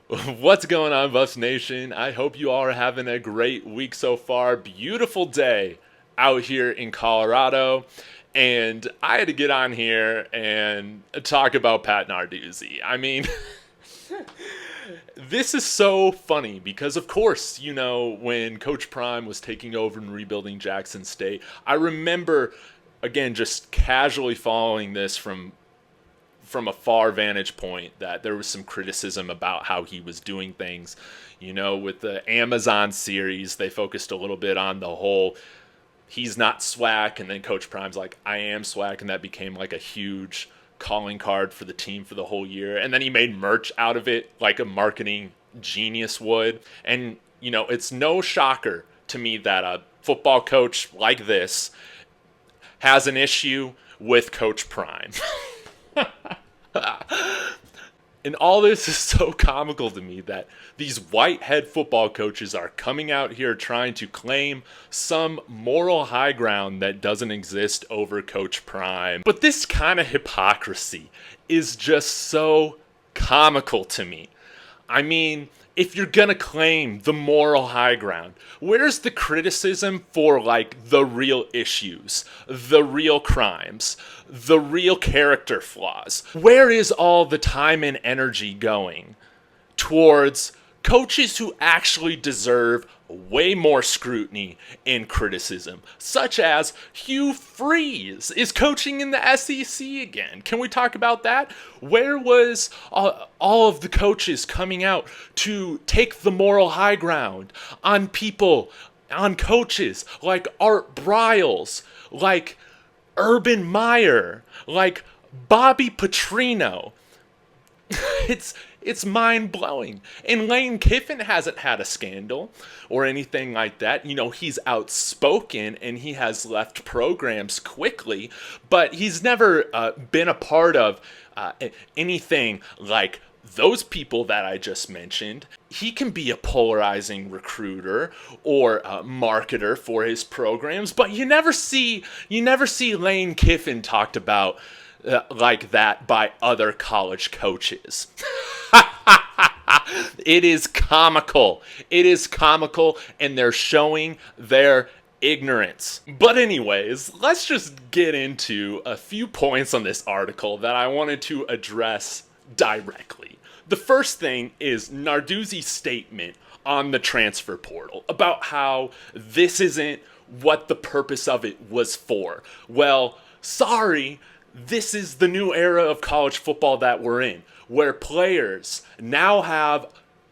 What's going on, Buffs Nation? I hope you all are having a great week so far. Beautiful day out here in Colorado. And I had to get on here and talk about Pat Narduzzi. I mean, this is so funny because, of course, when Coach Prime was taking over and rebuilding Jackson State, I remember, again, just casually following this from a far vantage point that there was some criticism about how he was doing things. With the Amazon series, they focused a little bit on the whole he's not SWAC, and then Coach Prime's like, I am SWAC, and that became like a huge calling card for the team for the whole year. And then he made merch out of it like a marketing genius would. And, it's no shocker to me that a football coach like this has an issue with Coach Prime. And all this is so comical to me that these white head football coaches are coming out here trying to claim some moral high ground that doesn't exist over Coach Prime. But this kind of hypocrisy is just so comical to me. I mean, if you're gonna claim the moral high ground, where's the criticism for like the real issues, the real crimes, the real character flaws? Where is all the time and energy going towards coaches who actually deserve way more scrutiny and criticism, such as Hugh Freeze is coaching in the SEC again? Can we talk about that? Where was all of the coaches coming out to take the moral high ground on people, on coaches like Art Briles, like Urban Meyer, like Bobby Petrino? It's mind-blowing. And Lane Kiffin hasn't had a scandal or anything like that. He's outspoken and he has left programs quickly, but he's never been a part of anything like those people that I just mentioned. He can be a polarizing recruiter or a marketer for his programs, but you never see Lane Kiffin talked about like that by other college coaches. It is comical. It is comical, and they're showing their ignorance. But anyways, let's just get into a few points on this article that I wanted to address directly. The first thing is Narduzzi's statement on the transfer portal about how this isn't what the purpose of it was for. Well, sorry, this is the new era of college football that we're in, where players now have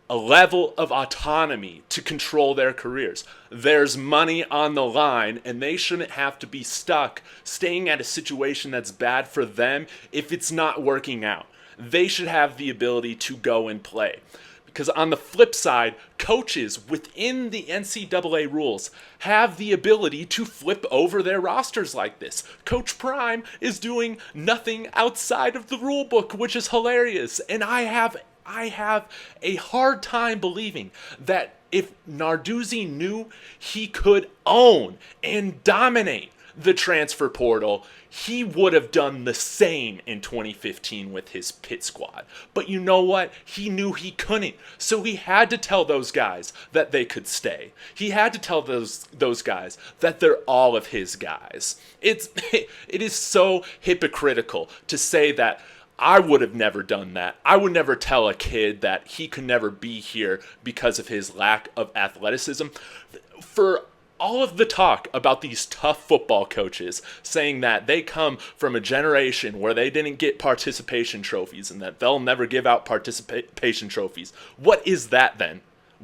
a level of autonomy to control their careers. There's money on the line, and they shouldn't have to be stuck staying at a situation that's bad for them if it's not working out. They should have the ability to go and play. Because on the flip side, coaches within the NCAA rules have the ability to flip over their rosters like this. Coach Prime is doing nothing outside of the rule book, which is hilarious. And I have a hard time believing that if Narduzzi knew he could own and dominate the transfer portal, he would have done the same in 2015 with his Pitt squad. But you know what? He knew he couldn't. So he had to tell those guys that they could stay. He had to tell those guys that they're all of his guys. It is so hypocritical to say that I would have never done that. I would never tell a kid that he could never be here because of his lack of athleticism. For all of the talk about these tough football coaches saying that they come from a generation where they didn't get participation trophies and that they'll never give out participation trophies. What is that then?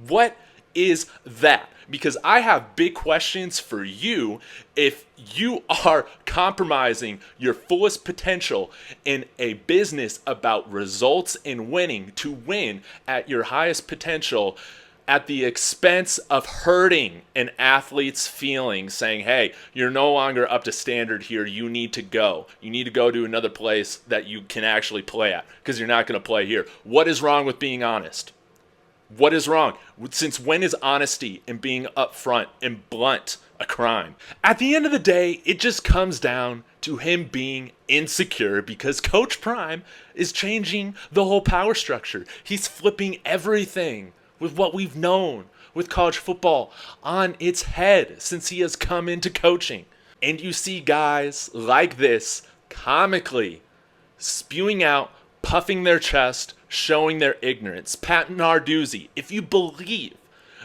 What is that? Because I have big questions for you if you are compromising your fullest potential in a business about results and winning to win at your highest potential at the expense of hurting an athlete's feelings, saying, hey, you're no longer up to standard here. You need to go. You need to go to another place that you can actually play at because you're not going to play here. What is wrong with being honest? What is wrong? Since when is honesty and being upfront and blunt a crime? At the end of the day, it just comes down to him being insecure because Coach Prime is changing the whole power structure. He's flipping everything with what we've known with college football on its head since he has come into coaching. And you see guys like this comically spewing out, puffing their chest, showing their ignorance. Pat Narduzzi, if you believe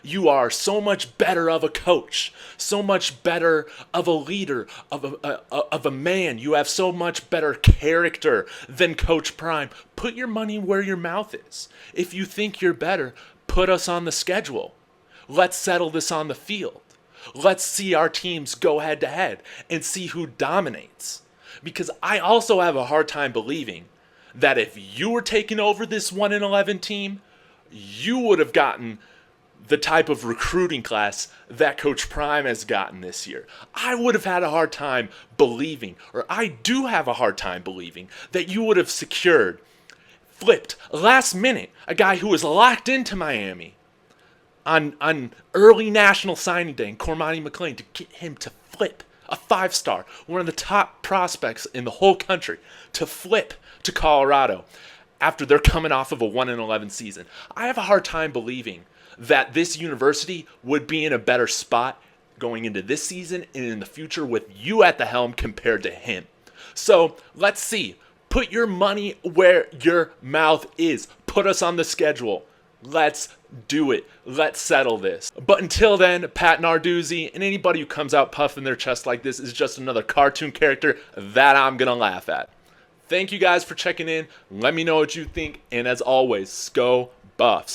you are so much better of a coach, so much better of a leader, of a man, you have so much better character than Coach Prime, put your money where your mouth is. If you think you're better, put us on the schedule. Let's settle this on the field. Let's see our teams go head to head and see who dominates. Because I also have a hard time believing that if you were taking over this 1-11 team, you would have gotten the type of recruiting class that Coach Prime has gotten this year. I would have had a hard time believing, or I do have a hard time believing, that you would have secured, flipped, last minute, a guy who was locked into Miami on early national signing day in Cormani McLean to get him to flip a 5-star, one of the top prospects in the whole country, to flip to Colorado after they're coming off of a 1-11 season. I have a hard time believing that this university would be in a better spot going into this season and in the future with you at the helm compared to him. So let's see. Put your money where your mouth is. Put us on the schedule. Let's do it. Let's settle this. But until then, Pat Narduzzi and anybody who comes out puffing their chest like this is just another cartoon character that I'm going to laugh at. Thank you guys for checking in. Let me know what you think. And as always, go Buffs.